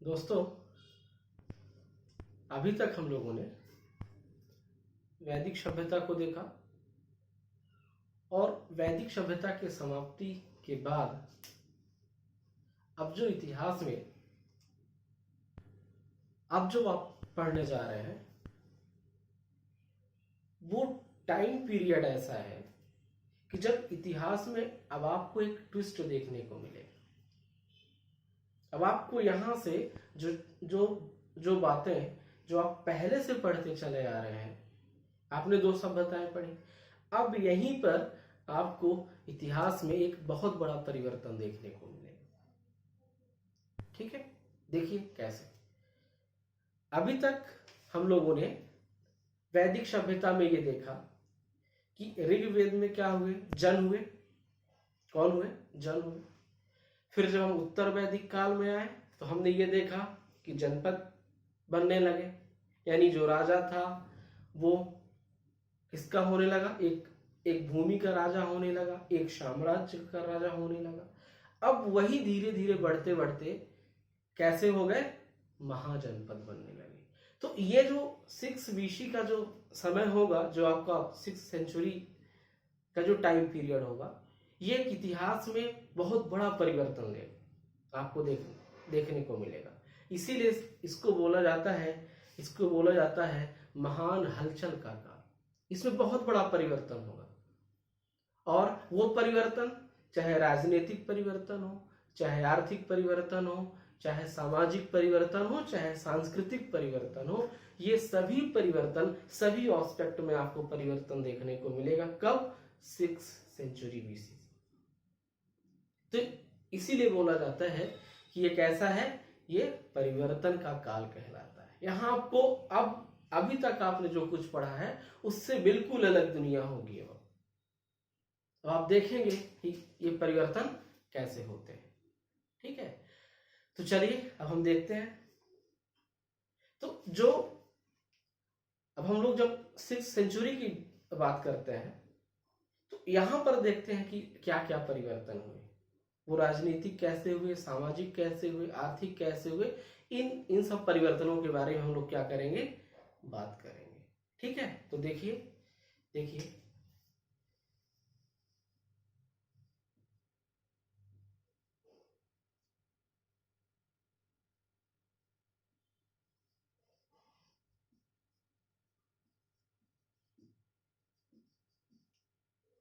दोस्तों, अभी तक हम लोगों ने वैदिक सभ्यता को देखा और वैदिक सभ्यता के समाप्ति के बाद अब जो इतिहास में अब जो आप पढ़ने जा रहे हैं वो टाइम पीरियड ऐसा है कि जब इतिहास में अब आपको एक ट्विस्ट देखने को मिलेगा। अब आपको यहां से जो जो जो बातें जो आप पहले से पढ़ते चले आ रहे हैं, आपने दो सभ्यताएं पढ़ी, अब यहीं पर आपको इतिहास में एक बहुत बड़ा परिवर्तन देखने को मिलेगा। ठीक है, देखिए कैसे। अभी तक हम लोगों ने वैदिक सभ्यता में ये देखा कि ऋग्वेद में क्या हुए, जन हुए। कौन हुए? जन हुए। फिर जब हम उत्तर वैदिक काल में आए तो हमने ये देखा कि जनपद बनने लगे, यानी जो राजा था वो किसका होने लगा, एक भूमि का राजा होने लगा, एक साम्राज्य का राजा होने लगा। अब वही धीरे धीरे बढ़ते बढ़ते कैसे हो गए, महाजनपद बनने लगे। तो ये जो 6 बीसी का जो समय होगा, जो आपका 6 सेंचुरी का जो टाइम पीरियड होगा, ये एक इतिहास में बहुत बड़ा परिवर्तन लेगा, आपको देखने को मिलेगा। इसीलिए इसको बोला जाता है महान हलचल का काल। इसमें बहुत बड़ा परिवर्तन होगा और वो परिवर्तन चाहे राजनीतिक परिवर्तन हो, चाहे आर्थिक परिवर्तन हो, चाहे सामाजिक परिवर्तन हो, चाहे सांस्कृतिक परिवर्तन हो, ये सभी परिवर्तन सभी एस्पेक्ट में आपको परिवर्तन देखने को मिलेगा। कब? 6 सेंचुरी बीसी। तो इसीलिए बोला जाता है कि ये कैसा है, ये परिवर्तन का काल कहलाता है। यहां आपको अब अभी तक आपने जो कुछ पढ़ा है उससे बिल्कुल अलग दुनिया होगी। अब आप देखेंगे कि ये परिवर्तन कैसे होते हैं। ठीक है, तो चलिए अब हम देखते हैं। तो जो अब हम लोग जब 6 सेंचुरी की बात करते हैं तो यहां पर देखते हैं कि क्या क्या परिवर्तन हुए, वो राजनीतिक कैसे हुए, सामाजिक कैसे हुए, आर्थिक कैसे हुए। इन सब परिवर्तनों के बारे में हम लोग क्या करेंगे, बात करेंगे। ठीक है, तो देखिए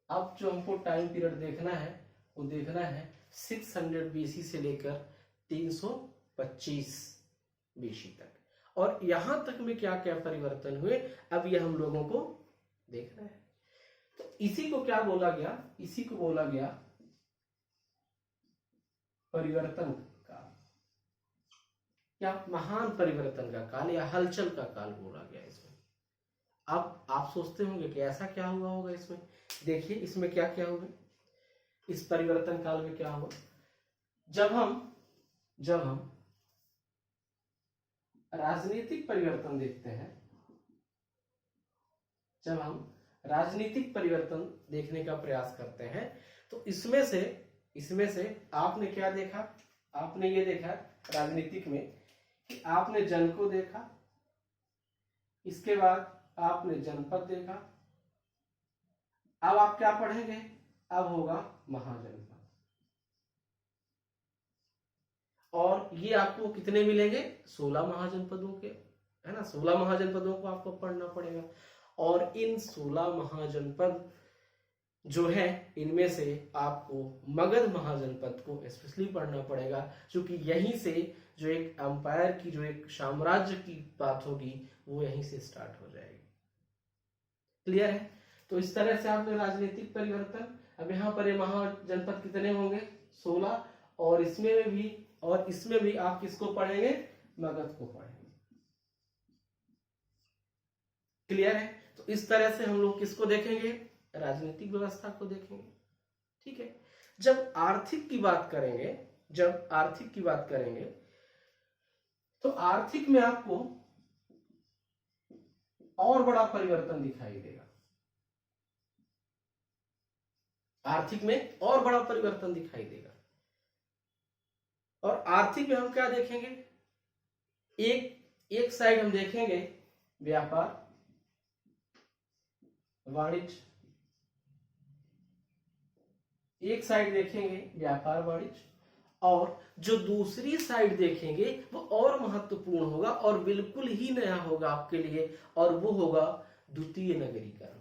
अब जो हमको टाइम पीरियड देखना है वो देखना है 600 बीसी से लेकर 325 बीसी तक। और यहां तक में क्या क्या परिवर्तन हुए अब ये हम लोगों को देखना है। तो इसी को क्या बोला गया, इसी को बोला गया परिवर्तन काल, या महान परिवर्तन का काल, या हलचल का काल बोला गया इसमें। अब आप सोचते होंगे कि ऐसा क्या हुआ होगा इसमें। देखिए इसमें क्या क्या हुआ, इस परिवर्तन काल में क्या हुआ। जब हम राजनीतिक परिवर्तन देखते हैं, जब हम राजनीतिक परिवर्तन देखने का प्रयास करते हैं तो इसमें से आपने क्या देखा, आपने ये देखा राजनीतिक में कि आपने जन को देखा, इसके बाद आपने जनपद देखा। अब आप क्या पढ़ेंगे, अब होगा महाजनपद। और ये आपको कितने मिलेंगे, 16 महाजनपदों के, है ना। 16 महाजनपदों को आपको पढ़ना पड़ेगा। और इन 16 महाजनपद जो है इनमें से आपको मगध महाजनपद को स्पेशली पढ़ना पड़ेगा, क्योंकि यहीं से जो एक एम्पायर की, जो एक साम्राज्य की बात होगी वो यहीं से स्टार्ट हो जाएगी। क्लियर है। तो इस तरह से आपने राजनीतिक परिवर्तन, अब यहाँ पर ये महाजनपद कितने होंगे, 16। और इसमें भी आप किसको पढ़ेंगे, मगध को पढ़ेंगे। क्लियर है। तो इस तरह से हम लोग किसको देखेंगे, राजनीतिक व्यवस्था को देखेंगे। ठीक है। जब आर्थिक की बात करेंगे तो आर्थिक में आपको और बड़ा परिवर्तन दिखाई देगा। आर्थिक में और बड़ा परिवर्तन दिखाई देगा। और आर्थिक में हम क्या देखेंगे, एक एक साइड हम देखेंगे व्यापार वाणिज्य, एक साइड देखेंगे व्यापार वाणिज्य, और जो दूसरी साइड देखेंगे वो और महत्वपूर्ण होगा और बिल्कुल ही नया होगा आपके लिए, और वो होगा द्वितीय नगरीकरण।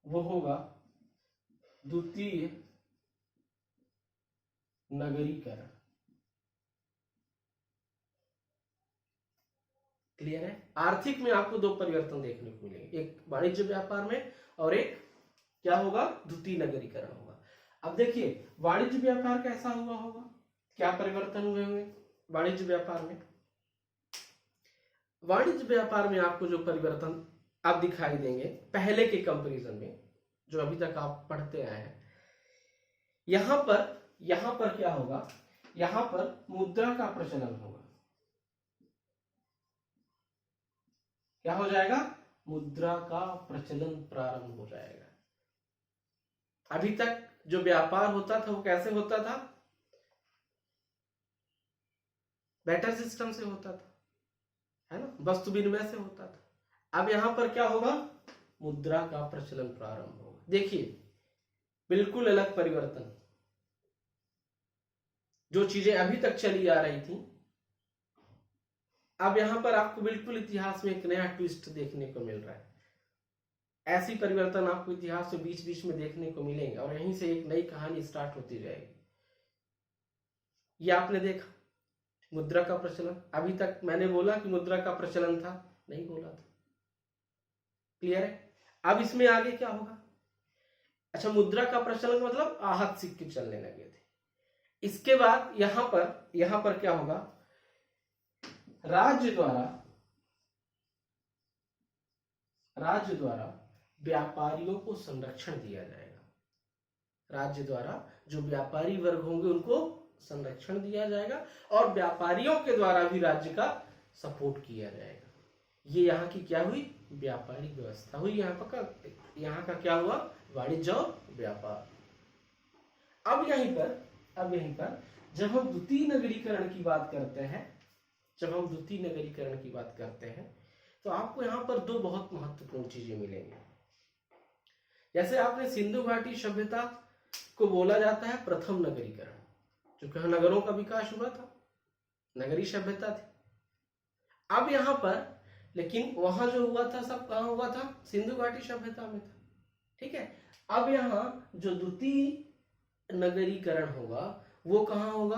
वो होगा द्वितीय नगरीकरण। क्लियर है? आर्थिक में आपको दो परिवर्तन देखने को मिलेंगे, एक वाणिज्य व्यापार में और एक क्या होगा, द्वितीय नगरीकरण होगा। अब देखिए वाणिज्य व्यापार कैसा हुआ होगा, क्या परिवर्तन हुए होंगे वाणिज्य व्यापार में। वाणिज्य व्यापार में आपको जो परिवर्तन अब दिखाई देंगे पहले के कंपैरिजन में, जो अभी तक आप पढ़ते आए हैं, यहां पर क्या होगा, यहां पर मुद्रा का प्रचलन होगा। क्या हो जाएगा, मुद्रा का प्रचलन प्रारंभ हो जाएगा। अभी तक जो व्यापार होता था वो कैसे होता था, बैटर सिस्टम से होता था, है ना, वस्तु विनिमय से होता था। अब यहां पर क्या होगा, मुद्रा का प्रचलन प्रारंभ होगा। देखिए बिल्कुल अलग परिवर्तन, जो चीजें अभी तक चली आ रही थी, अब यहां पर आपको बिल्कुल इतिहास में एक नया ट्विस्ट देखने को मिल रहा है। ऐसी परिवर्तन आपको इतिहास में बीच बीच में देखने को मिलेंगे और यहीं से एक नई कहानी स्टार्ट होती जाएगी। ये आपने देखा मुद्रा का प्रचलन, अभी तक मैंने बोला कि मुद्रा का प्रचलन था, नहीं बोला था। क्लियर है? अब इसमें आगे क्या होगा, अच्छा मुद्रा का प्रचलन मतलब आहत सिक्के चलने लगे थे। इसके बाद यहां पर क्या होगा, राज्य द्वारा व्यापारियों को संरक्षण दिया जाएगा। राज्य द्वारा जो व्यापारी वर्ग होंगे उनको संरक्षण दिया जाएगा और व्यापारियों के द्वारा भी राज्य का सपोर्ट किया जाएगा। ये यहाँ की क्या हुई, व्यापारिक व्यवस्था हुई। यहाँ का क्या हुआ, वाणिज्य और व्यापार। अब यहीं पर जब हम द्वितीय नगरीकरण की बात करते हैं, तो आपको यहाँ पर दो बहुत महत्वपूर्ण चीजें मिलेंगी। जैसे आपने सिंधु घाटी सभ्यता को बोला जाता है प्रथम नगरीकरण, क्योंकि नगरों का विकास हुआ था, नगरीय सभ्यता थी। अब यहाँ पर लेकिन वहां जो हुआ था सब कहाँ हुआ था, सिंधु घाटी सभ्यता में था। ठीक है, अब यहाँ जो द्वितीय नगरीकरण होगा वो कहाँ होगा,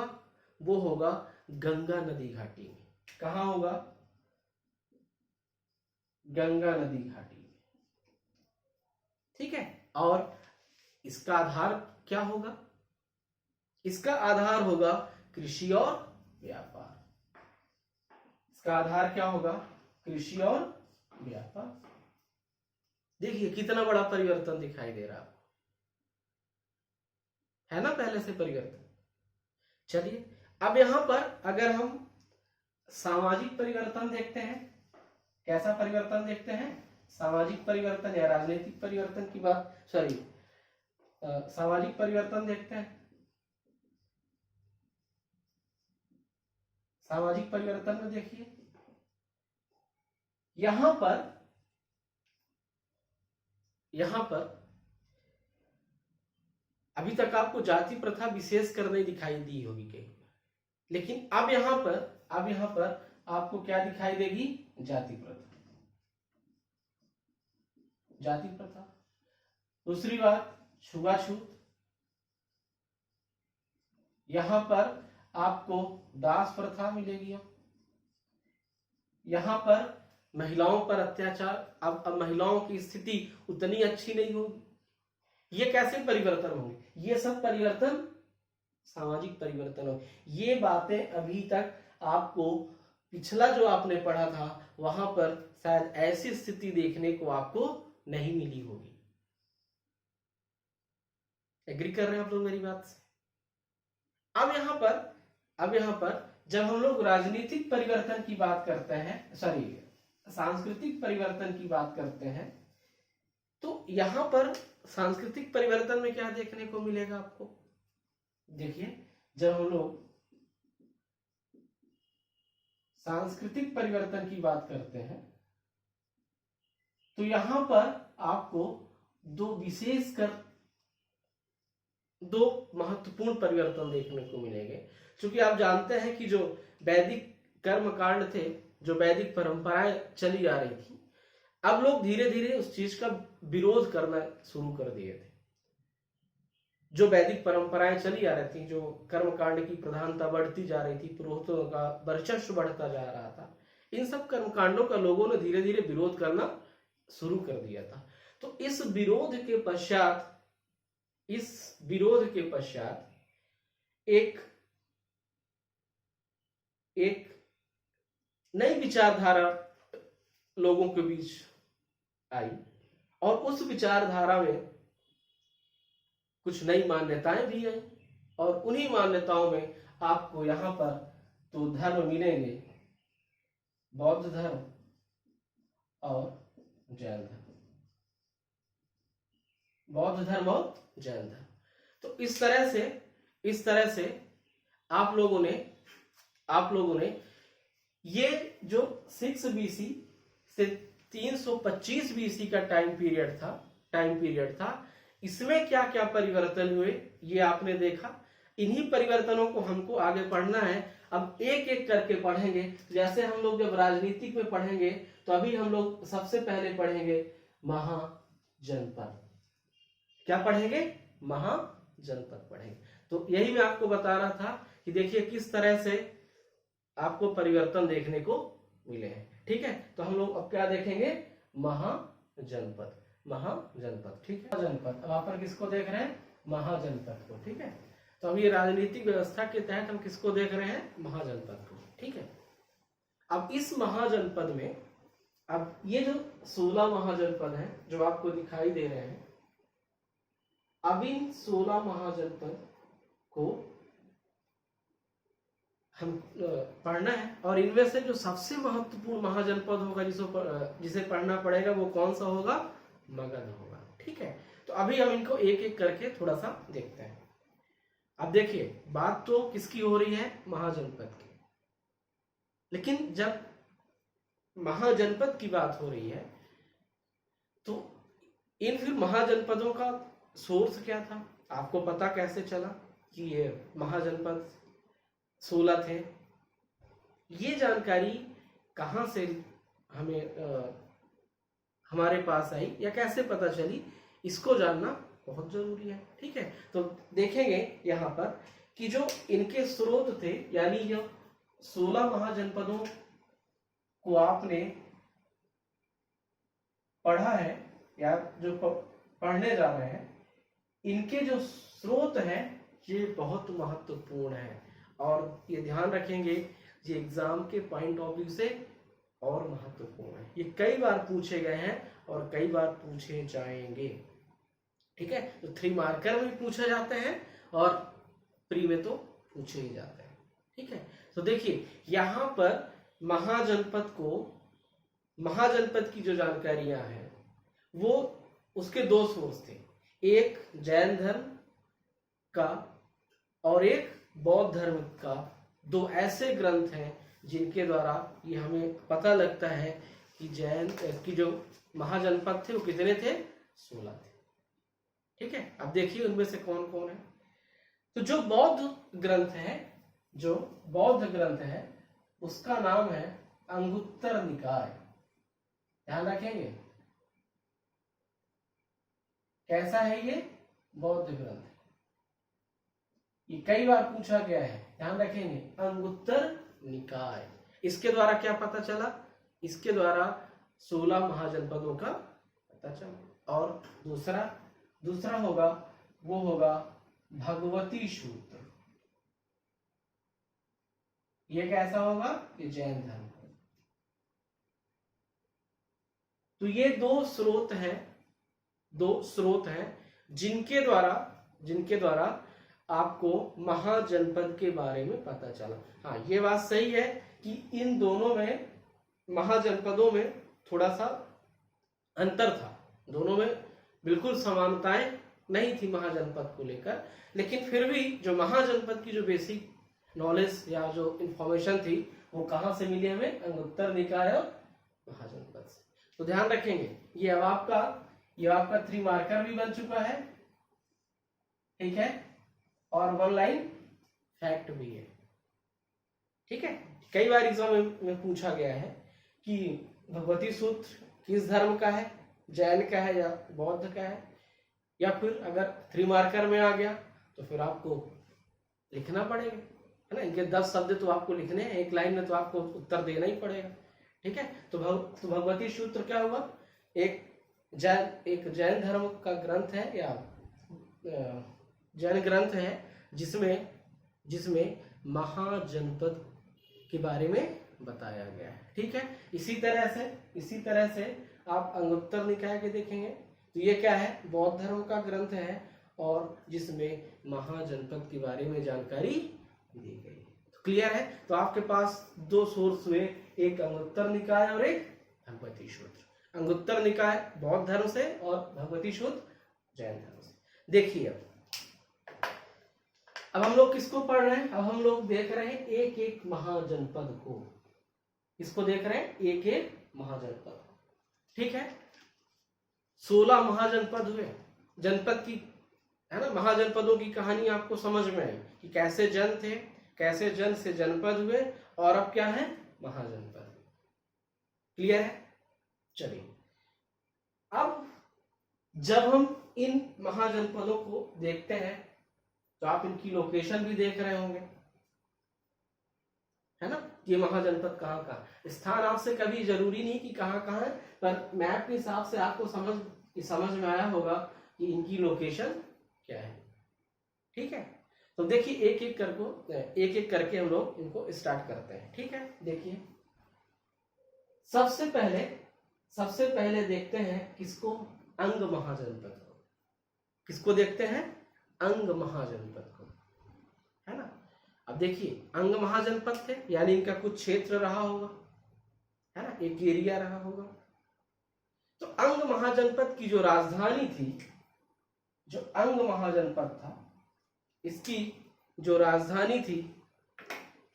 वो होगा गंगा नदी घाटी में। कहाँ होगा, गंगा नदी घाटी में। ठीक है, और इसका आधार क्या होगा, इसका आधार होगा कृषि और व्यापार। इसका आधार क्या होगा, कृषि और व्यापार। देखिए कितना बड़ा परिवर्तन दिखाई दे रहा है ना, पहले से परिवर्तन। चलिए अब यहां पर अगर हम सामाजिक परिवर्तन देखते हैं, कैसा परिवर्तन देखते हैं, सामाजिक परिवर्तन या राजनीतिक परिवर्तन की बात, सामाजिक परिवर्तन देखते हैं। सामाजिक परिवर्तन में देखिए यहां पर अभी तक आपको जाति प्रथा विशेष कर नहीं दिखाई दी होगी कहीं, लेकिन अब यहां पर आपको क्या दिखाई देगी, जाति प्रथा। दूसरी बात छुआछूत, यहां पर आपको दास प्रथा मिलेगी। अब यहां पर महिलाओं पर अत्याचार, अब महिलाओं की स्थिति उतनी अच्छी नहीं होगी। ये कैसे परिवर्तन होंगे, ये सब परिवर्तन सामाजिक परिवर्तन हो। ये बातें अभी तक आपको पिछला जो आपने पढ़ा था वहां पर शायद ऐसी स्थिति देखने को आपको नहीं मिली होगी। एग्री कर रहे हैं आप लोग मेरी बात से? अब यहां पर जब हम लोग राजनीतिक परिवर्तन की बात करते हैं, सांस्कृतिक परिवर्तन की बात करते हैं, तो यहां पर सांस्कृतिक परिवर्तन में क्या देखने को मिलेगा आपको, देखिए जब हम लोग सांस्कृतिक परिवर्तन की बात करते हैं तो यहां पर आपको दो महत्वपूर्ण परिवर्तन देखने को मिलेंगे। क्योंकि आप जानते हैं कि जो वैदिक कर्मकांड थे, जो वैदिक परंपराएं चली आ रही थी, अब लोग धीरे धीरे उस चीज का विरोध करना शुरू कर दिए थे। जो वैदिक परंपराएं चली आ रही थी, जो कर्मकांड की प्रधानता बढ़ती जा रही थी, पुरोहितों का वर्चस्व बढ़ता जा रहा था, इन सब कर्मकांडों का लोगों ने धीरे धीरे विरोध करना शुरू कर दिया था। तो इस विरोध के पश्चात एक नई विचारधारा लोगों के बीच आई और उस विचारधारा में कुछ नई मान्यताएं भी आई और उन्हीं मान्यताओं में आपको यहाँ पर तो धर्म मिलेंगे, बौद्ध धर्म और जैन धर्म, बौद्ध धर्म और जैन धर्म। तो इस तरह से आप लोगों ने ये जो 6 BC से 325 BC का टाइम पीरियड था, इसमें क्या क्या परिवर्तन हुए ये आपने देखा। इन्हीं परिवर्तनों को हमको आगे पढ़ना है। अब एक एक करके पढ़ेंगे। जैसे हम लोग जब राजनीतिक में पढ़ेंगे तो अभी हम लोग सबसे पहले पढ़ेंगे महाजनपद। क्या पढ़ेंगे? महाजनपद पढ़ेंगे। तो यही मैं आपको बता रहा था कि देखिए किस तरह से आपको परिवर्तन देखने को मिले हैं। ठीक है, तो हम लोग अब क्या देखेंगे? महाजनपद। ठीक है, महाजनपद। अब आप पर किसको देख रहे हैं? महाजनपद को। ठीक है, तो अब ये राजनीतिक व्यवस्था के तहत हम किसको देख रहे हैं? महाजनपद को। ठीक है, अब इस महाजनपद में अब ये जो 16 महाजनपद हैं जो आपको दिखाई दे रहे हैं, अब इन 16 महाजनपद को हम पढ़ना है और इनमें से जो सबसे महत्वपूर्ण महाजनपद होगा जिसे पढ़ना पड़ेगा वो कौन सा होगा? मगध होगा। ठीक है, तो अभी हम इनको एक एक करके थोड़ा सा देखते हैं। अब देखिए, बात तो किसकी हो रही है? महाजनपद की। लेकिन जब महाजनपद की बात हो रही है तो इन फिर महाजनपदों का सोर्स क्या था? आपको पता कैसे चला कि ये महाजनपद 16 थे? ये जानकारी कहाँ से हमारे पास आई या कैसे पता चली, इसको जानना बहुत जरूरी है। ठीक है, तो देखेंगे यहाँ पर कि जो इनके स्रोत थे, यानी जो 16 महाजनपदों को आपने पढ़ा है या जो पढ़ने जा रहे हैं, इनके जो स्रोत हैं ये बहुत महत्वपूर्ण है और ये ध्यान रखेंगे, ये एग्जाम के पॉइंट ऑफ व्यू से और महत्वपूर्ण है। ये कई बार पूछे गए हैं और कई बार पूछे जाएंगे। ठीक है, तो 3 मार्कर में पूछे जाते हैं और प्री में तो पूछे ही जाते हैं। ठीक है, तो देखिए यहाँ पर महाजनपद की जो जानकारियां हैं वो उसके 2 सोर्स थे, एक जैन धर्म का और एक बौद्ध धर्म का। 2 ऐसे ग्रंथ हैं जिनके द्वारा ये हमें पता लगता है कि जैन की जो महाजनपद थे वो कितने थे? 16 थे। ठीक है, अब देखिए उनमें से कौन कौन है। तो जो बौद्ध ग्रंथ है उसका नाम है अंगुत्तर निकाय। ध्यान रखेंगे, कैसा है ये? बौद्ध ग्रंथ। ये कई बार पूछा गया है, ध्यान रखेंगे, अंगुत्तर निकाय। इसके द्वारा क्या पता चला? इसके द्वारा 16 महाजनपदों का पता चला। और दूसरा होगा वो होगा भगवती सूत्र। ये कैसा होगा? ये जैन धर्म। तो ये 2 स्रोत हैं जिनके द्वारा आपको महाजनपद के बारे में पता चला। हाँ, ये बात सही है कि इन दोनों में महाजनपदों में थोड़ा सा अंतर था, दोनों में बिल्कुल समानताएं नहीं थी महाजनपद को लेकर। लेकिन फिर भी जो महाजनपद की जो बेसिक नॉलेज या जो इंफॉर्मेशन थी वो कहाँ से मिली हमें? अंगुत्तर निकाय और महाजनपद से। तो ध्यान रखेंगे ये आपका 3 मार्कर भी बन चुका है, ठीक है, और 1 लाइन फैक्ट भी है, ठीक है। कई बार एग्जाम में पूछा गया है कि भगवती सूत्र किस धर्म का है, जैन का है या बौद्ध का है, या फिर अगर 3 मार्कर में आ गया तो फिर आपको लिखना पड़ेगा, है ना। इनके 10 शब्द तो आपको लिखने हैं, 1 लाइन में तो आपको उत्तर देना ही पड़ेगा, ठीक है। तो भगवती सूत्र क्या हुआ? एक जैन धर्म का ग्रंथ है या जैन ग्रंथ है जिसमें महाजनपद के बारे में बताया गया है, ठीक है। इसी तरह से आप अंगुत्तर निकाय के देखेंगे तो ये क्या है? बौद्ध धर्म का ग्रंथ है और जिसमें महाजनपद के बारे में जानकारी दी गई है। तो क्लियर है? तो आपके पास 2 सोर्स हुए, एक अंगुत्तर निकाय और एक भगवती सूत्र। अंगुत्तर निकाय बौद्ध धर्म से और भगवती सूत्र जैन धर्म से। देखिए अब हम लोग किसको पढ़ रहे हैं? अब हम लोग देख रहे हैं एक एक महाजनपद को। किसको देख रहे हैं? एक एक महाजनपद, ठीक है। 16 महाजनपद हुए जनपद की, है ना। महाजनपदों की कहानी आपको समझ में आई कि कैसे जन थे, कैसे जन से जनपद हुए और अब क्या है? महाजनपद। क्लियर है? चलिए अब जब हम इन महाजनपदों को देखते हैं तो आप इनकी लोकेशन भी देख रहे होंगे, है ना। ये महाजनपद कहाँ का स्थान आपसे कभी जरूरी नहीं कि कहाँ है, पर मैप के हिसाब से आपको समझ में आया होगा कि इनकी लोकेशन क्या है, ठीक है। तो देखिए एक एक करके हम लोग इनको स्टार्ट करते हैं, ठीक है। देखिए सबसे पहले देखते हैं किसको? अंग महाजनपद को। किसको देखते हैं? अंग महाजनपद को, है ना। अब देखिए अंग महाजनपद थे यानी इनका कुछ क्षेत्र रहा होगा, है ना, एक एरिया रहा होगा। तो अंग महाजनपद की जो राजधानी थी, जो अंग महाजनपद था, इसकी जो राजधानी थी,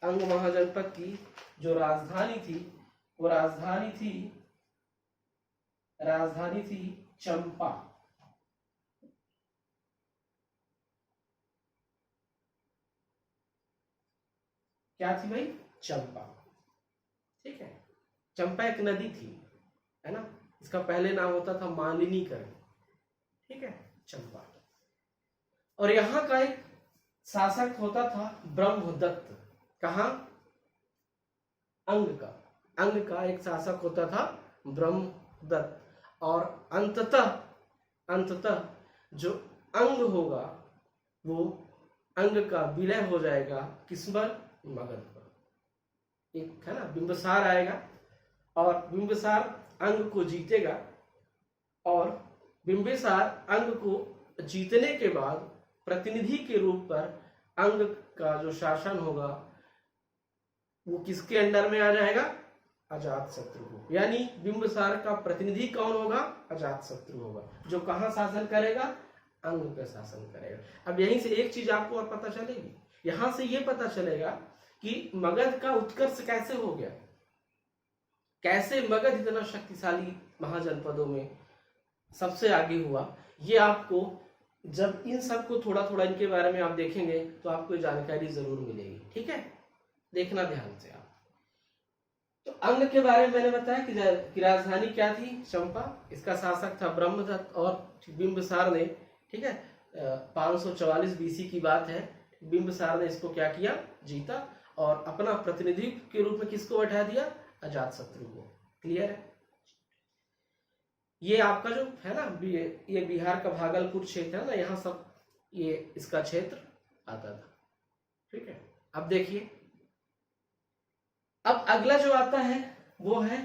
अंग महाजनपद की जो राजधानी थी वो राजधानी थी चंपा। क्या थी भाई? चंपा, ठीक है। चंपा एक नदी थी, है ना। इसका पहले नाम होता था मालिनीकरण, ठीक है, चंपा। और यहां का एक शासक होता था ब्रह्मदत्त। कहां? अंग का एक शासक होता था ब्रह्मदत्त। और अंततः जो अंग होगा वो अंग का विलय हो जाएगा किस पर? मगध पर। एक है ना बिंबिसार आएगा और बिंबिसार अंग को जीतेगा, और बिंबिसार अंग को जीतने के बाद प्रतिनिधि के रूप पर अंग का जो शासन होगा वो किसके अंडर में आ जाएगा? अजातशत्रु को। यानी बिंबिसार का प्रतिनिधि कौन होगा? अजातशत्रु होगा, जो कहां शासन करेगा? अंग पे शासन करेगा। अब यहीं से एक चीज आपको और पता चलेगी, यहां से ये पता चलेगा कि मगध का उत्कर्ष कैसे हो गया, कैसे मगध इतना शक्तिशाली महाजनपदों में सबसे आगे हुआ। ये आपको जब इन सबको थोड़ा थोड़ा इनके बारे में आप देखेंगे तो आपको जानकारी जरूर मिलेगी, ठीक है। देखना ध्यान से आप। तो अंग के बारे में मैंने बताया कि राजधानी क्या थी? चंपा। इसका शासक था ब्रह्मदत्त और बिंबिसार ने, ठीक है, 544 बीसी की बात है, बिंबिसार ने इसको क्या किया? जीता और अपना प्रतिनिधि के रूप में किसको बैठा दिया? अजातशत्रु को। क्लियर है? ये आपका जो है ना ये बिहार का भागलपुर क्षेत्र है ना, यहाँ सब ये इसका क्षेत्र आता था, ठीक है। अब देखिए अब अगला जो आता है वो है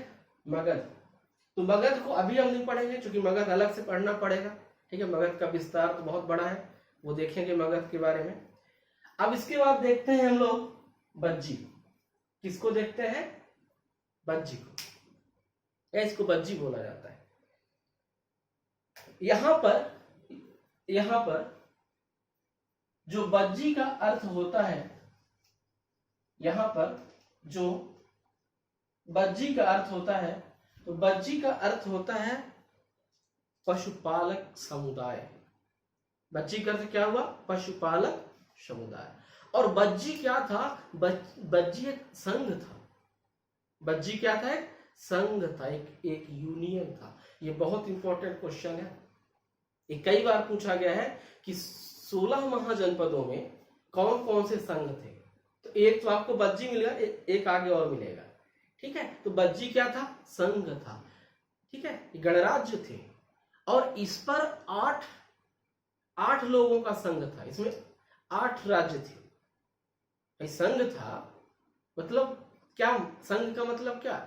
मगध। तो मगध को अभी हम नहीं पढ़ेंगे क्योंकि मगध अलग से पढ़ना पड़ेगा, ठीक है। मगध का विस्तार तो बहुत बड़ा है, वो देखेंगे मगध के बारे में। अब इसके बाद देखते हैं हम लोग बज्जी। किसको देखते हैं? बज्जी को, या इसको बज्जी बोला जाता है। यहां पर जो बज्जी का अर्थ होता है यहाँ पर जो बज्जी का अर्थ होता है, तो बज्जी का अर्थ होता है पशुपालक समुदाय। बज्जी का अर्थ क्या हुआ? पशुपालक समुदाय। और बज्जी क्या था? बज्जी एक संघ था। बज्जी क्या था? एक संघ था, एक यूनियन था। ये बहुत इंपॉर्टेंट क्वेश्चन है, ये कई बार पूछा गया है कि 16 महाजनपदों में कौन कौन से संघ थे। तो एक तो आपको बज्जी मिलेगा, एक आगे और मिलेगा, ठीक है। तो बज्जी क्या था? संघ था, ठीक है, गणराज्य थे। और इस पर आठ लोगों का संघ था, इसमें 8 राज्य थे। संघ था मतलब क्या? संघ का मतलब क्या?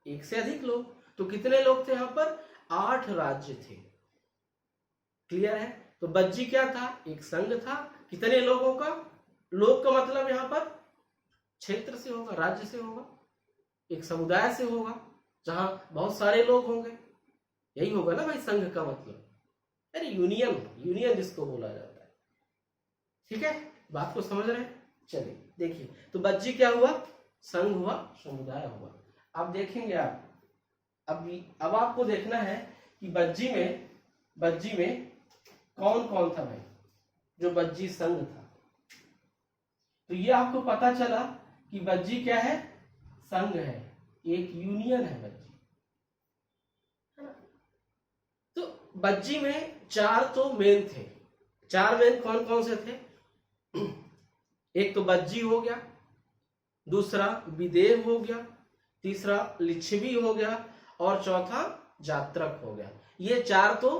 एक से अधिक लोग। तो कितने लोग थे यहाँ पर? 8 राज्य थे। क्लियर है? तो बज्जी क्या था? एक संघ था। कितने लोगों का? लोग का मतलब यहाँ पर क्षेत्र से होगा, राज्य से होगा, एक समुदाय से होगा जहां बहुत सारे लोग होंगे। यही होगा ना भाई संघ का मतलब। अरे यूनियन जिसको बोला जाता है, ठीक है। बात को समझ रहे हैं? चलिए देखिए, तो बज्जी क्या हुआ? संघ हुआ, समुदाय हुआ। अब देखेंगे आप, अब आपको देखना है कि बज्जी में कौन कौन था भाई जो बज्जी संघ था। तो ये आपको पता चला कि बज्जी क्या है? संघ है, एक यूनियन है बज्जी। तो बज्जी में 4 तो मेन थे। 4 मेन कौन कौन से थे? एक तो बज्जी हो गया, दूसरा विदेह हो गया, तीसरा लिच्छवी हो गया, और चौथा जात्रक हो गया। ये 4 तो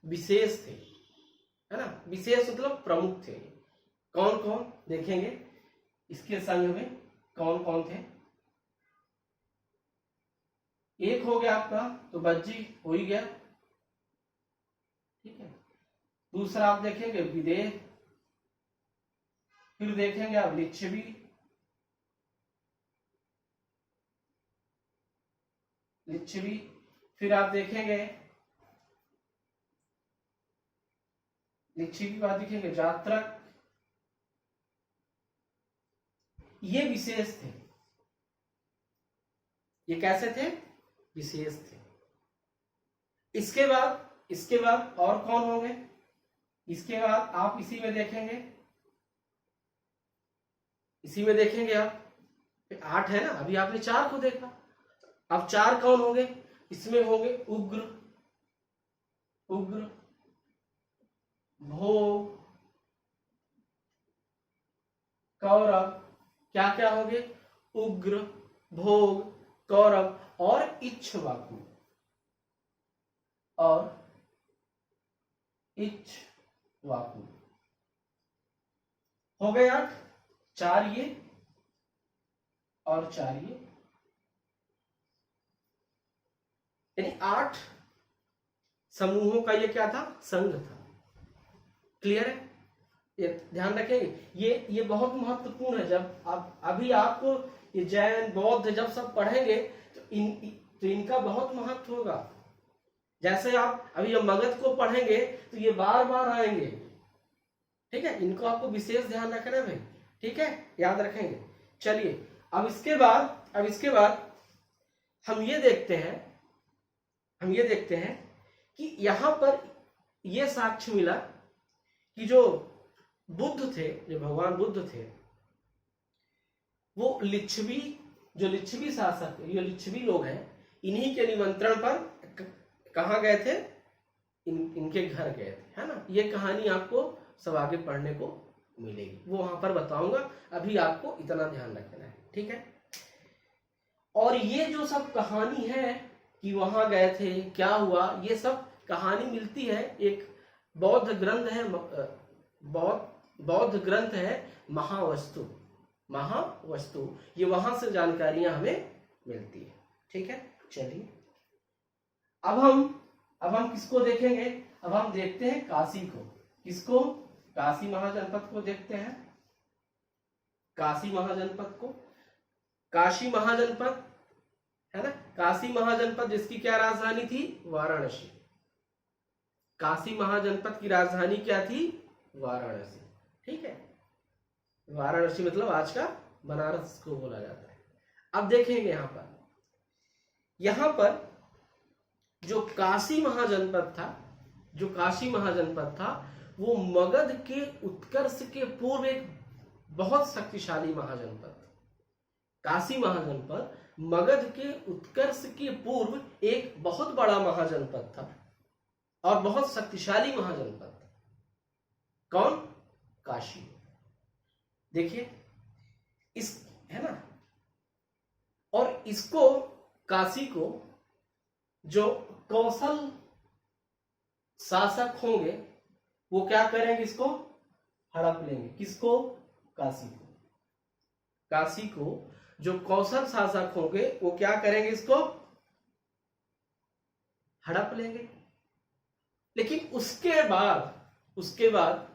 विशेष थे, है ना। विशेष मतलब प्रमुख थे। कौन कौन देखेंगे इसके संघ में कौन कौन थे। एक हो गया आपका तो बज्जी हो ही गया, ठीक है। दूसरा आप देखेंगे विदेह, फिर देखेंगे आप लिच्छवी, फिर आप देखेंगे लिच्छवी के बाद देखेंगे जात्रक। ये विशेष थे। ये कैसे थे? विशेष थे। इसके बाद और कौन होंगे? इसके बाद आप इसी में देखेंगे आप 8 है ना, अभी आपने 4 को देखा। अब 4 कौन होंगे? इसमें होंगे उग्र, भोग, कौरव। क्या क्या होंगे? उग्र, भोग, कौरव और इक्ष्वाकु। हो गए 8। 4 ये और 4 ये, यानी 8 समूहों का ये क्या था? संघ था। क्लियर है? ये ध्यान रखेंगे, ये बहुत महत्वपूर्ण है। जब आप अभी आपको ये जैन बौद्ध जब सब पढ़ेंगे तो इनका बहुत महत्व होगा। जैसे आप अभी जब मगध को पढ़ेंगे तो ये बार बार आएंगे, ठीक है। इनको आपको विशेष ध्यान रखना है भाई, ठीक है, याद रखेंगे। चलिए अब इसके बाद हम ये देखते हैं कि यहां पर ये साक्ष्य मिला कि जो भगवान बुद्ध थे, वो लिच्छवी शासक, ये लिच्छवी लोग हैं, इन्हीं के निमंत्रण पर कहाँ गए थे? इनके घर गए थे, है ना। ये कहानी आपको सब आगे पढ़ने को मिलेगी, वो वहां पर बताऊंगा। अभी आपको इतना ध्यान रखना है, ठीक है। और ये जो सब कहानी है कि वहां गए थे, क्या हुआ, ये सब कहानी मिलती है एक बौद्ध ग्रंथ है महावस्तु। ये वहां से जानकारियां हमें मिलती है, ठीक है। चलिए अब हम किसको देखेंगे? अब हम देखते हैं काशी को। किसको? काशी महाजनपद को देखते हैं। काशी महाजनपद है ना। काशी महाजनपद जिसकी क्या राजधानी थी? वाराणसी। काशी महाजनपद की राजधानी क्या थी? वाराणसी, ठीक है। वाराणसी मतलब आज का बनारस को बोला जाता है। अब देखेंगे यहाँ पर जो काशी महाजनपद था, वो मगध के उत्कर्ष के पूर्व एक बहुत शक्तिशाली महाजनपद। काशी महाजनपद मगध के उत्कर्ष के पूर्व एक बहुत बड़ा महाजनपद था और बहुत शक्तिशाली महाजनपद था। कौन? काशी। देखिए इस है ना, और इसको काशी को जो कौशल शासक होंगे वो क्या करेंगे, इसको हड़प लेंगे। किसको? काशी को। काशी को जो कौशल शासक होंगे वो क्या करेंगे, इसको हड़प लेंगे। लेकिन उसके बाद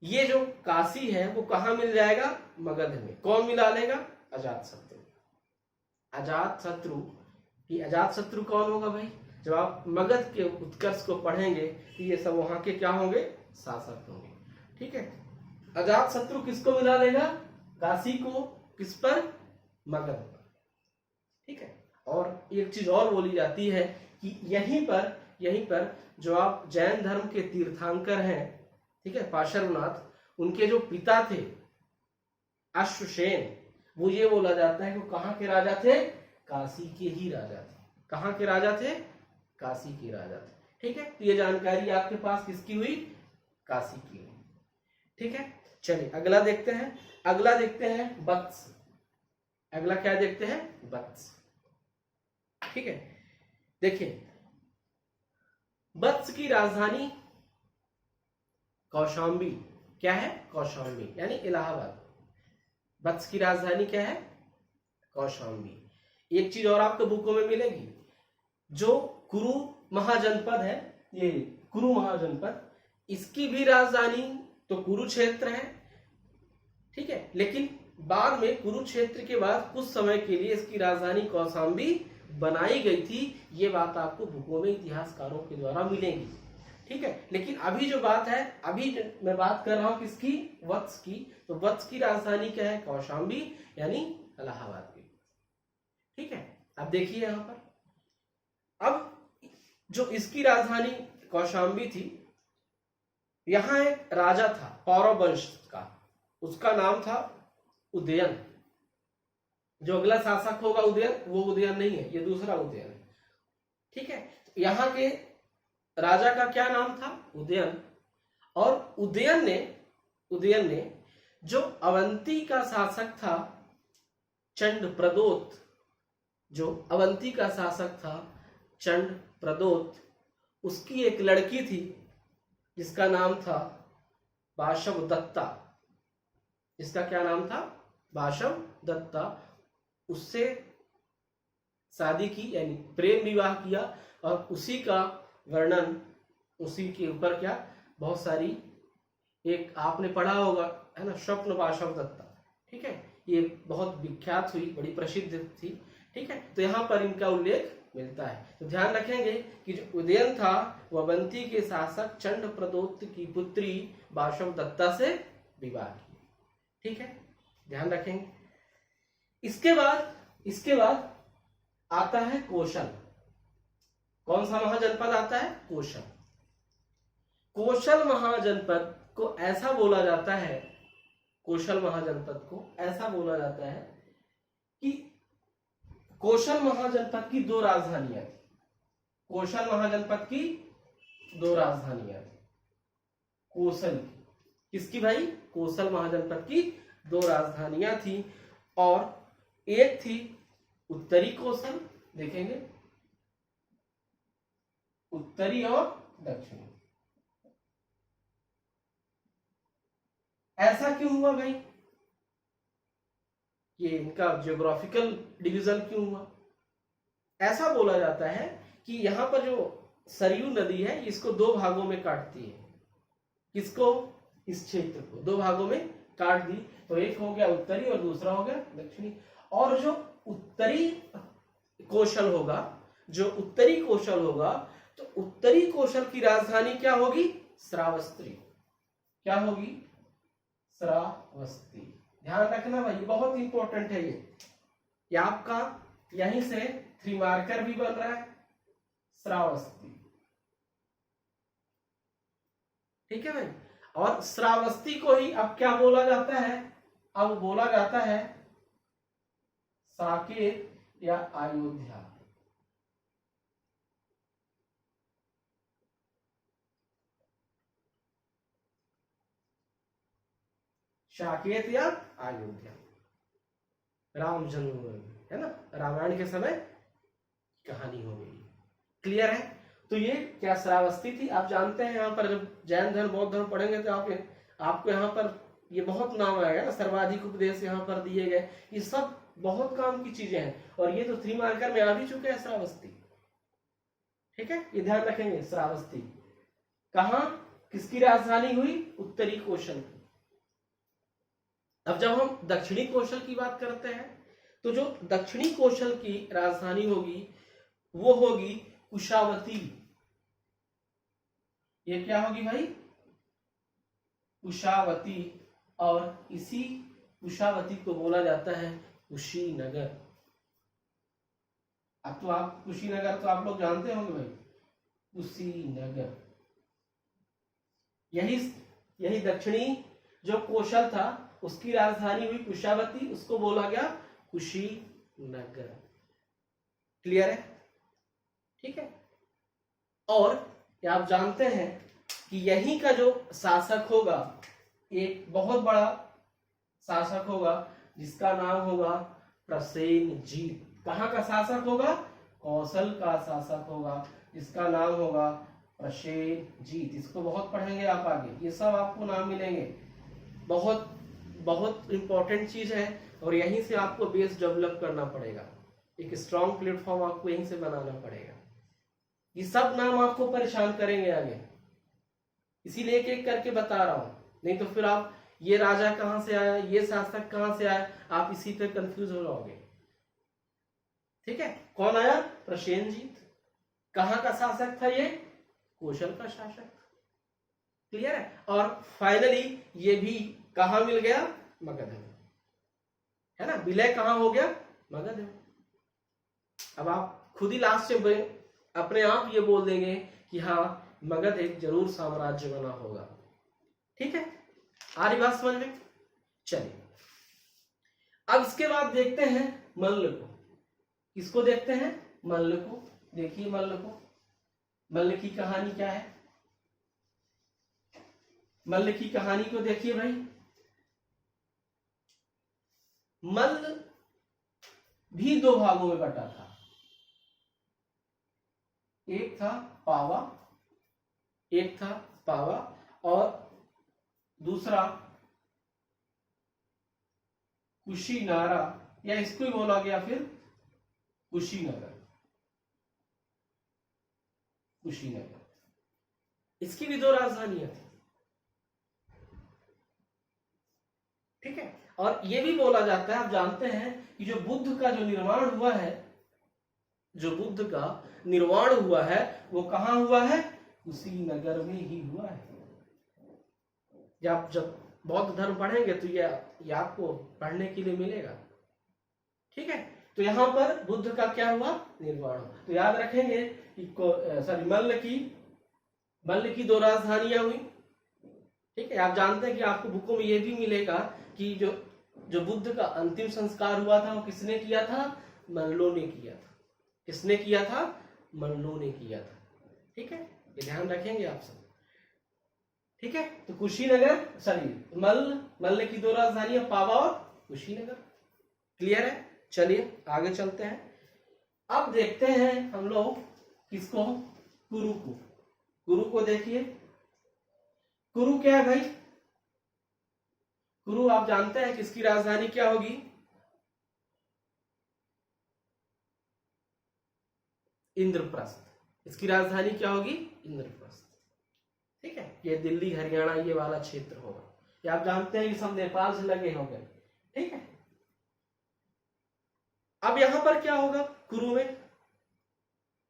ये जो काशी है वो कहां मिल जाएगा? मगध में। कौन मिला लेगा? अजातशत्रु। अजातशत्रु कौन होगा भाई? जब आप मगध के उत्कर्ष को पढ़ेंगे तो ये सब वहां के क्या होंगे? शासक होंगे। ठीक है, अजातशत्रु किसको मिला लेगा? काशी को। किस पर? मगध पर। ठीक है, और एक चीज और बोली जाती है कि यहीं पर जो आप जैन धर्म के तीर्थंकर हैं, ठीक है, पार्श्वनाथ, उनके जो पिता थे अश्वसेन, वो ये बोला जाता है कि वो कहाँ के राजा थे? काशी के ही राजा थे। कहाँ के राजा थे? काशी के राजा थे। ठीक है, तो ये जानकारी आपके पास किसकी हुई? काशी की हुई। ठीक है, चलिए अगला देखते हैं वत्स। अगला क्या देखते हैं? वत्स। ठीक है, देखिए वत्स की राजधानी कौशाम्बी। क्या है? कौशाम्बी यानी इलाहाबाद। वत्स की राजधानी क्या है? कौशाम्बी। एक चीज और आपके बुकों में मिलेगी, जो कुरु महाजनपद है, ये कुरु महाजनपद, इसकी भी राजधानी तो कुरुक्षेत्र है। ठीक है, लेकिन बाद में कुरुक्षेत्र के बाद कुछ समय के लिए इसकी राजधानी कौशाम्बी बनाई गई थी। ये बात आपको बुकों में इतिहासकारों के द्वारा मिलेगी। ठीक है, लेकिन अभी जो बात है, अभी मैं बात कर रहा हूं किसकी? वत्स की। तो वत्स की राजधानी क्या है? कौशाम्बी यानी इलाहाबाद की। ठीक है, अब देखिए यहां पर, अब जो इसकी राजधानी कौशाम्बी थी, यहां एक राजा था पौरव वंश का, उसका नाम था उदयन। जो अगला शासक होगा उदयन, वो उदयन नहीं है, ये दूसरा उदयन है। ठीक है, तो यहाँ के राजा का क्या नाम था? उदयन। और उदयन ने जो अवंती का शासक था चंडप्रदोत, जो अवंती का शासक था चंडप्रदोत, उसकी एक लड़की थी जिसका नाम था बाशवदत्ता। इसका क्या नाम था? बाशवदत्ता। उससे शादी की, यानी प्रेम विवाह किया, और उसी का वर्णन, उसी के ऊपर क्या बहुत सारी, एक आपने पढ़ा होगा है ना, स्वप्न बाशवदत्ता। ठीक है, ये बहुत विख्यात हुई, बड़ी प्रसिद्ध थी। ठीक है, तो यहाँ पर इनका उल्लेख मिलता है। तो ध्यान रखेंगे कि जो उदयन था वह अवंती के शासक चंडप्रदोत की पुत्री बाशवदत्ता से विवाह किया। ठीक है, ध्यान रखेंगे। इसके बाद आता है कोशल। कौन सा महाजनपद आता है? कोशल। कोशल महाजनपद को ऐसा बोला जाता है, कोशल महाजनपद को ऐसा बोला जाता है कि कोशल महाजनपद की दो राजधानियां थी। कोशल महाजनपद की दो राजधानियां थी। कोशल की, किसकी भाई? कोशल महाजनपद की दो राजधानियां थी, और एक थी उत्तरी कोशल, देखेंगे उत्तरी और दक्षिणी। ऐसा क्यों हुआ भाई? ये इनका ज्योग्राफिकल डिवीजन क्यों हुआ? ऐसा बोला जाता है कि यहां पर जो सरयू नदी है इसको दो भागों में काटती है। किसको? इस क्षेत्र को दो भागों में काट दी। तो एक हो गया उत्तरी और दूसरा हो गया दक्षिणी। और जो उत्तरी कोशल होगा, तो उत्तरी कोशल की राजधानी क्या होगी? श्रावस्ती। क्या होगी? श्रावस्ती। ध्यान रखना भाई, बहुत इंपॉर्टेंट है ये आपका यहीं से 3 मार्कर भी बन रहा है, श्रावस्ती। ठीक है भाई, और श्रावस्ती को ही अब क्या बोला जाता है, अब बोला जाता है साकेत या अयोध्या। साकेत या अयोध्या, राम जन्मभूमि है ना, रामायण के समय कहानी हो गई। क्लियर है? तो ये क्या श्रावस्ती थी। आप जानते हैं यहाँ पर जब जैन धर्म बौद्ध धर्म पढ़ेंगे तो आपको यहाँ पर ये बहुत नाम आएगा ना, सर्वाधिक उपदेश यहाँ पर दिए गए, ये सब बहुत काम की चीजें हैं। और ये तो 3 मार्कर में आ भी चुके हैं श्रावस्ती। ठीक है, ये ध्यान रखेंगे। श्रावस्ती कहाँ, किसकी राजधानी हुई, उत्तरी कौशल की। अब जब हम दक्षिणी कौशल की बात करते हैं तो जो दक्षिणी कौशल की राजधानी होगी वो होगी कुशावती। ये क्या होगी भाई, कुशावती। और इसी कुशावती को बोला जाता है कुशीनगर। अब तो आप कुशीनगर तो आप लोग जानते होंगे भाई, कुशीनगर। यही दक्षिणी जो कौशल था उसकी राजधानी हुई कुशावती, उसको बोला गया कुशीनगर। क्लियर है? ठीक है। और क्या आप जानते हैं कि यहीं का जो शासक होगा, एक बहुत बड़ा शासक होगा जिसका नाम होगा प्रसेनजीत। कहाँ का शासक होगा, कौशल का शासक होगा जिसका नाम होगा प्रसेनजीत। इसको बहुत पढ़ेंगे आप आगे, ये सब आपको नाम मिलेंगे। बहुत बहुत इंपॉर्टेंट चीज है और यहीं से आपको बेस डेवलप करना पड़ेगा, एक स्ट्रॉन्ग प्लेटफॉर्म आपको यहीं से बनाना पड़ेगा। ये सब नाम आपको परेशान करेंगे आगे, इसीलिए एक एक करके बता रहा हूं, नहीं तो फिर आप ये राजा कहां से आया, ये शासक कहां से आया, आप इसी पे कंफ्यूज हो जाओगे। ठीक है, कौन आया, प्रसेनजीत। कहां का शासक था ये, कौशल का शासक। क्लियर है? और फाइनली ये भी कहां मिल गया, मगध में, है ना। विलय कहां हो गया, मगध में। अब आप खुद ही लास्ट में अपने आप ये बोल देंगे कि हाँ मगध एक जरूर साम्राज्य बना होगा। ठीक है, आ रही बात समझ में? चलिए अब इसके बाद देखते हैं मल्ल को। किसको देखते हैं, मल्ल को। देखिए मल्ल को, मल्ल की कहानी क्या है। मल्ल की कहानी को देखिए भाई। मल्ल भी 2 भागों में बटा था, एक था पावा और दूसरा कुशीनारा, या इसको ही बोला गया फिर कुशीनगर। इसकी भी 2 राजधानियां थी। ठीक है, और ये भी बोला जाता है, आप जानते हैं कि जो बुद्ध का जो निर्माण हुआ है, वो कहां हुआ है, कुशीनगर में ही हुआ है। जब बौद्ध धर्म पढ़ेंगे तो ये आपको पढ़ने के लिए मिलेगा। ठीक है, तो यहां पर बुद्ध का क्या हुआ, निर्माण। तो याद रखेंगे कि मल्ल की 2 राजधानियां हुई। ठीक है, आप जानते हैं कि आपको बुकों में ये भी मिलेगा कि जो बुद्ध का अंतिम संस्कार हुआ था वो किसने किया था, मल्लों ने किया था। किसने किया था, मल्लों ने किया था। ठीक है, ये ध्यान रखेंगे आप सब। ठीक है, तो मल्ल की 2 राजधानियां पावा और कुशीनगर। क्लियर है? चलिए आगे चलते हैं। अब देखते हैं हम लोग किसको, कुरु को देखिए। कुरु क्या है भाई, कुरु आप जानते हैं किसकी राजधानी क्या होगी, इंद्रप्रस्थ। इसकी राजधानी क्या होगी, इंद्रप्रस्थ। ठीक है, ये दिल्ली हरियाणा ये वाला क्षेत्र होगा। ये आप जानते हैं ये सब नेपाल से लगे होंगे। ठीक है, अब यहां पर क्या होगा,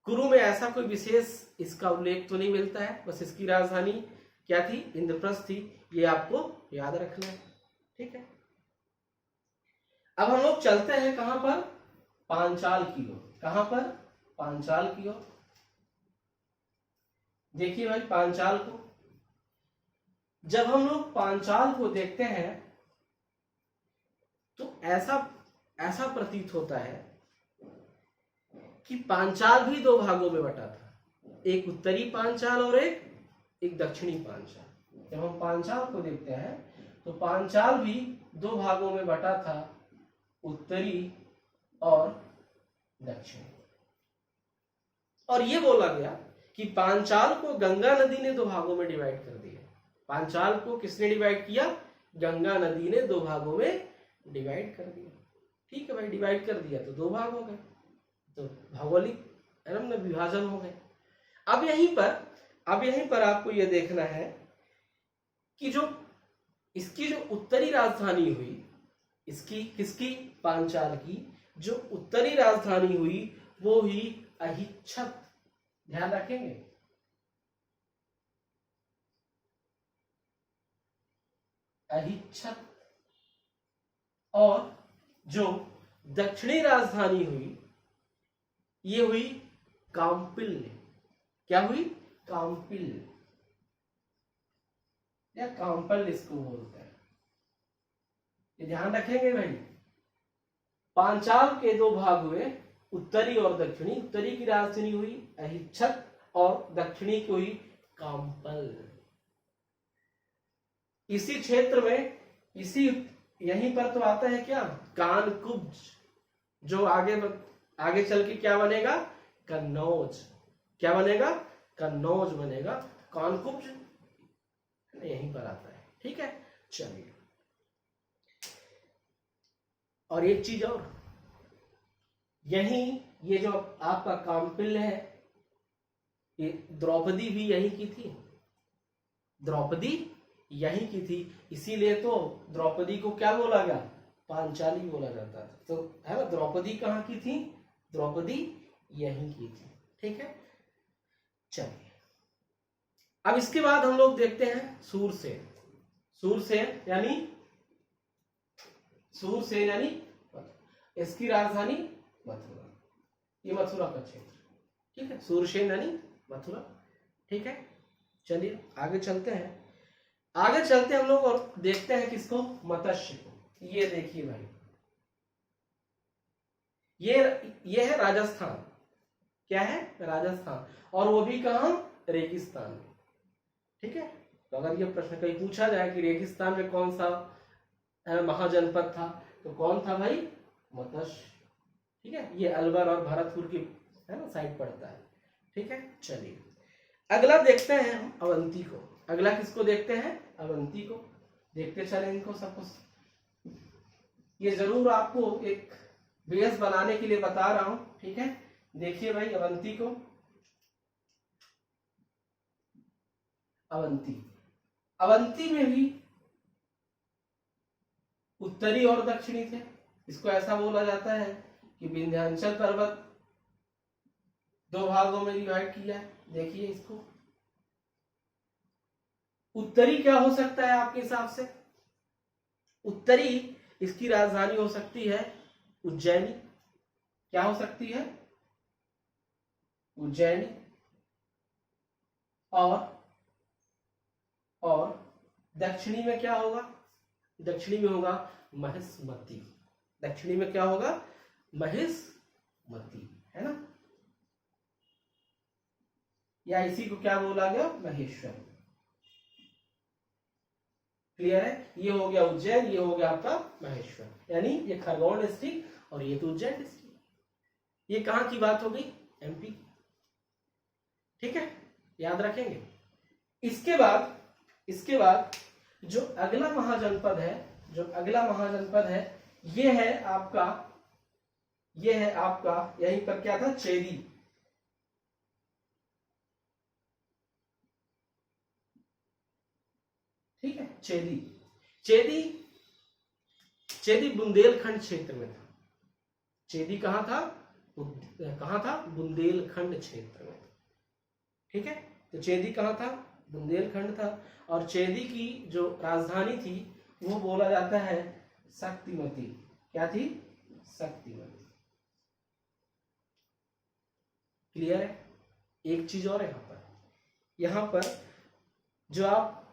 कुरु में ऐसा कोई विशेष इसका उल्लेख तो नहीं मिलता है, बस इसकी राजधानी क्या थी, इंद्रप्रस्थ थी। ये आपको याद रखना है। ठीक है, अब हम लोग चलते हैं कहां पर, पांचाल की ओर। कहां पर, पांचाल की ओर। देखिए भाई पांचाल को, जब हम लोग पांचाल को देखते हैं तो ऐसा प्रतीत होता है कि पांचाल भी दो भागों में बटा था, एक उत्तरी पांचाल और एक दक्षिणी पांचाल। जब हम पांचाल को देखते हैं तो पांचाल भी दो भागों में बटा था, उत्तरी और दक्षिणी। और ये बोला गया कि पांचाल को गंगा नदी ने दो भागों में डिवाइड कर दिया। पांचाल को किसने डिवाइड किया, गंगा नदी ने दो भागों में डिवाइड कर दिया। ठीक है भाई, डिवाइड कर दिया तो दो भाग हो गए, तो भौगोलिक विभाजन हो गए। अब यहीं पर आपको यह देखना है कि जो इसकी जो उत्तरी राजधानी हुई, इसकी किसकी, पांचाल की जो उत्तरी राजधानी हुई वो हुई अहिच्छत। ध्यान रखेंगे, अहिच्छत। और जो दक्षिणी राजधानी हुई ये हुई काम्पिल्य। क्या हुई, काम्पिल्य या काम्पल इसको बोलते हैं। ये ध्यान रखेंगे भाई। पांचाल के दो भाग हुए, उत्तरी और दक्षिणी। उत्तरी की राजधानी हुई अहिच्छत और दक्षिणी की हुई काम्पल। इसी क्षेत्र में, यहीं पर तो आता है क्या, कानकुब्ज, जो आगे चल के क्या बनेगा, कन्नौज। क्या बनेगा, कन्नौज बनेगा। कानकुब्ज यहीं पर आता है। ठीक है, चलिए। और एक चीज और, यही ये जो आपका काम्पिल्य है, ये द्रौपदी भी यहीं की थी। द्रौपदी यहीं की थी, इसीलिए तो द्रौपदी को क्या बोला गया, पांचाली बोला जाता था। तो है ना, द्रौपदी कहाँ की थी, द्रौपदी यहीं की थी। ठीक है, चलिए। अब इसके बाद हम लोग देखते हैं सूरसेन। सूरसेन यानी इसकी राजधानी मथुरा। ये मथुरा का क्षेत्र। ठीक है, सूरसेन यानी मथुरा। ठीक है, चलिए आगे चलते हैं। हम लोग और देखते हैं किसको, मत्स्य को। ये देखिए भाई, ये है राजस्थान। क्या है, राजस्थान। और वो भी कहां, रेगिस्तान में। ठीक है, तो अगर ये प्रश्न कहीं पूछा जाए कि रेगिस्तान में कौन सा महाजनपद था, तो कौन था भाई, मत्स्य। ठीक है, ये अलवर और भरतपुर की है ना साइड पड़ता है। ठीक है, चलिए अगला देखते हैं हम अवंती को। अगला किसको देखते हैं, अवंती को। देखते चले इनको सब कुछ। ये जरूर आपको एक बेस बनाने के लिए बता रहा हूं। ठीक है, देखिए भाई अवंती को। अवंती में भी उत्तरी और दक्षिणी थे। इसको ऐसा बोला जाता है कि विंध्याचल पर्वत दो भागों में डिवाइड किया है। देखिए इसको, उत्तरी क्या हो सकता है आपके हिसाब से, उत्तरी इसकी राजधानी हो सकती है उज्जैनी। क्या हो सकती है, उज्जैनी। और दक्षिणी में क्या होगा, दक्षिणी में होगा महिष्मती। दक्षिणी में क्या होगा, महिष्मती, है ना, या इसी को क्या बोला गया, महेश्वर। क्लियर है, ये हो गया उज्जैन, ये हो गया आपका महेश्वर। यानी ये खरगोन डिस्ट्रिक्ट और ये तो उज्जैन डिस्ट्रिक्ट। ये कहां की बात हो गई, एमपी। ठीक है, याद रखेंगे। इसके बाद जो अगला महाजनपद है, ये है आपका यहीं पर क्या था, चेदी। ठीक है, चेदी बुंदेलखंड क्षेत्र में था। चेदी कहां था, बुंदेलखंड क्षेत्र में। ठीक है, तो चेदी कहां था, बुंदेलखंड था। और चेदी की जो राजधानी थी वो बोला जाता है शक्तिमती। क्या थी? शक्तिमती। क्लियर है? एक चीज और है यहाँ पर जो आप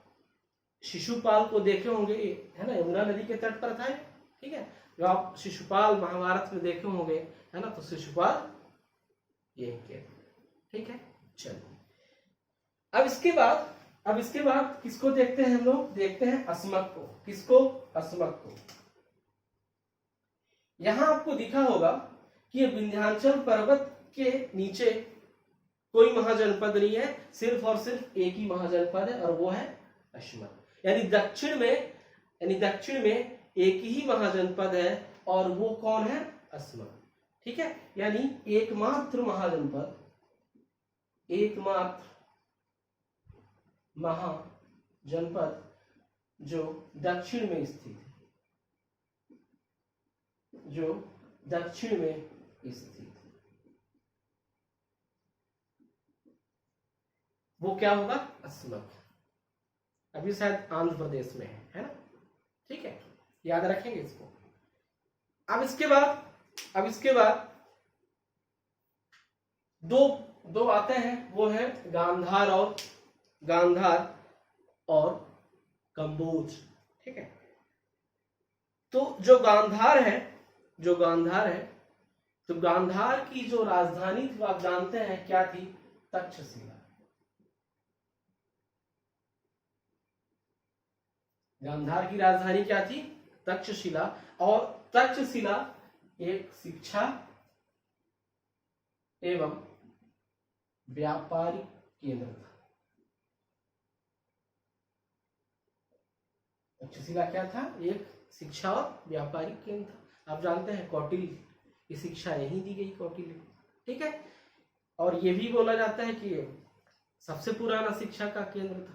शिशुपाल को देखे होंगे, है ना, यमुना नदी के तट पर था, ठीक है। जो आप शिशुपाल महाभारत में देखे होंगे, है ना, तो शिशुपाल यही के, ठीक है। चलिए अब इसके बाद किसको देखते हैं हम लोग? देखते हैं अस्मक को। किसको? अस्मक को। यहां आपको दिखा होगा कि ये विंध्याचल पर्वत के नीचे कोई महाजनपद नहीं है, सिर्फ और सिर्फ एक ही महाजनपद है, और वो है अस्मक। यानी दक्षिण में एक ही महाजनपद है, और वो कौन है? अस्मक, ठीक है। यानी एकमात्र महाजनपद जो दक्षिण में स्थित है, वो क्या होगा? अस्मक। अभी शायद आंध्र प्रदेश में है ना, ठीक है, याद रखेंगे इसको। अब इसके बाद दो आते हैं, वो है गांधार और कंबोज, ठीक है। तो जो गांधार है, तो गांधार की जो राजधानी थी आप जानते हैं क्या थी? तक्षशिला। गांधार की राजधानी क्या थी? तक्षशिला। और तक्षशिला एक शिक्षा एवं व्यापारिक केंद्र था। तक्षशिला क्या था? एक शिक्षा और व्यापारिक केंद्र था। आप जानते हैं कौटिल्य की शिक्षा यहीं दी गई, कौटिल्य, ठीक है। और ये भी बोला जाता है कि सबसे पुराना शिक्षा का केंद्र था,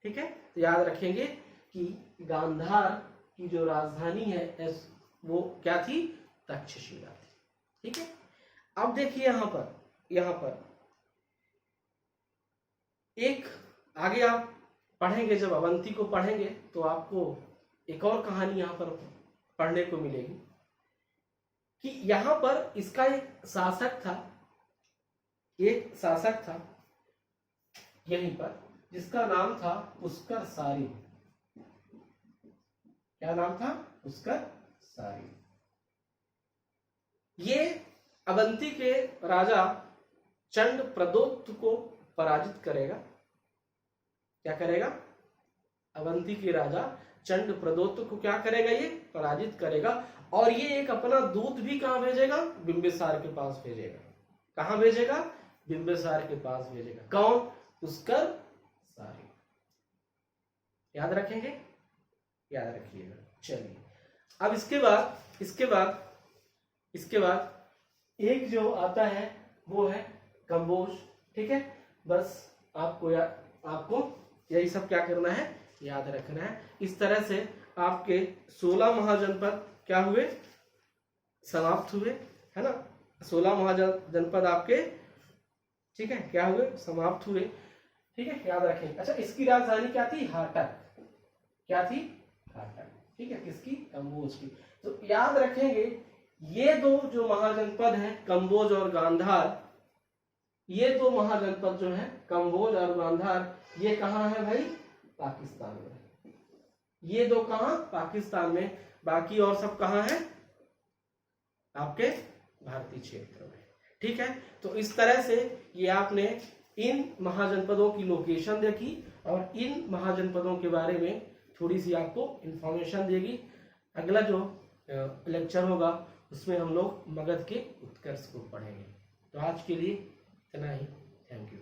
ठीक है। तो याद रखेंगे कि गांधार की जो राजधानी है वो क्या थी? तक्षशिला थी, ठीक है। अब देखिए यहाँ पर एक आगे आप पढ़ेंगे, जब अवंती को पढ़ेंगे तो आपको एक और कहानी यहाँ पर पढ़ने को मिलेगी कि यहाँ पर इसका एक शासक था यहीं पर, जिसका नाम था पुष्कर सारी। क्या नाम था? पुष्कर सारी। ये अवंती के राजा चंड प्रदोत्त को पराजित करेगा। क्या करेगा? अवंती के राजा चंड प्रदोत्त को क्या करेगा? ये पराजित करेगा। और ये एक अपना दूत भी कहां भेजेगा? बिंबिसार के पास भेजेगा। कहां भेजेगा? बिंबिसार के पास भेजेगा। कौन? पुष्कर सारी। याद रखेंगे, याद रखिएगा। चलिए अब इसके बाद एक जो आता है वो है कंबोज, ठीक है। बस आपको यही सब क्या करना है? याद रखना है। इस तरह से आपके 16 महाजनपद क्या हुए? समाप्त हुए, है ना। 16 महाजनपद आपके, ठीक है, क्या हुए? समाप्त हुए, ठीक है, याद रखें। अच्छा, इसकी राजधानी क्या थी? हाटक। क्या थी? हाटक, ठीक है। किसकी? कंबोज की। तो याद रखेंगे ये दो जो महाजनपद हैं, कंबोज और गांधार, ये दो महाजनपद जो है कंबोज और गांधार, ये कहाँ है भाई? पाकिस्तान में। ये दो कहाँ? पाकिस्तान में। बाकी और सब कहाँ है? आपके भारतीय क्षेत्र में, ठीक है। तो इस तरह से ये आपने इन महाजनपदों की लोकेशन देखी और इन महाजनपदों के बारे में थोड़ी सी आपको इंफॉर्मेशन देगी। अगला जो लेक्चर होगा उसमें हम लोग मगध के उत्कर्ष को पढ़ेंगे। तो आज के लिए इतना ही। Thank you.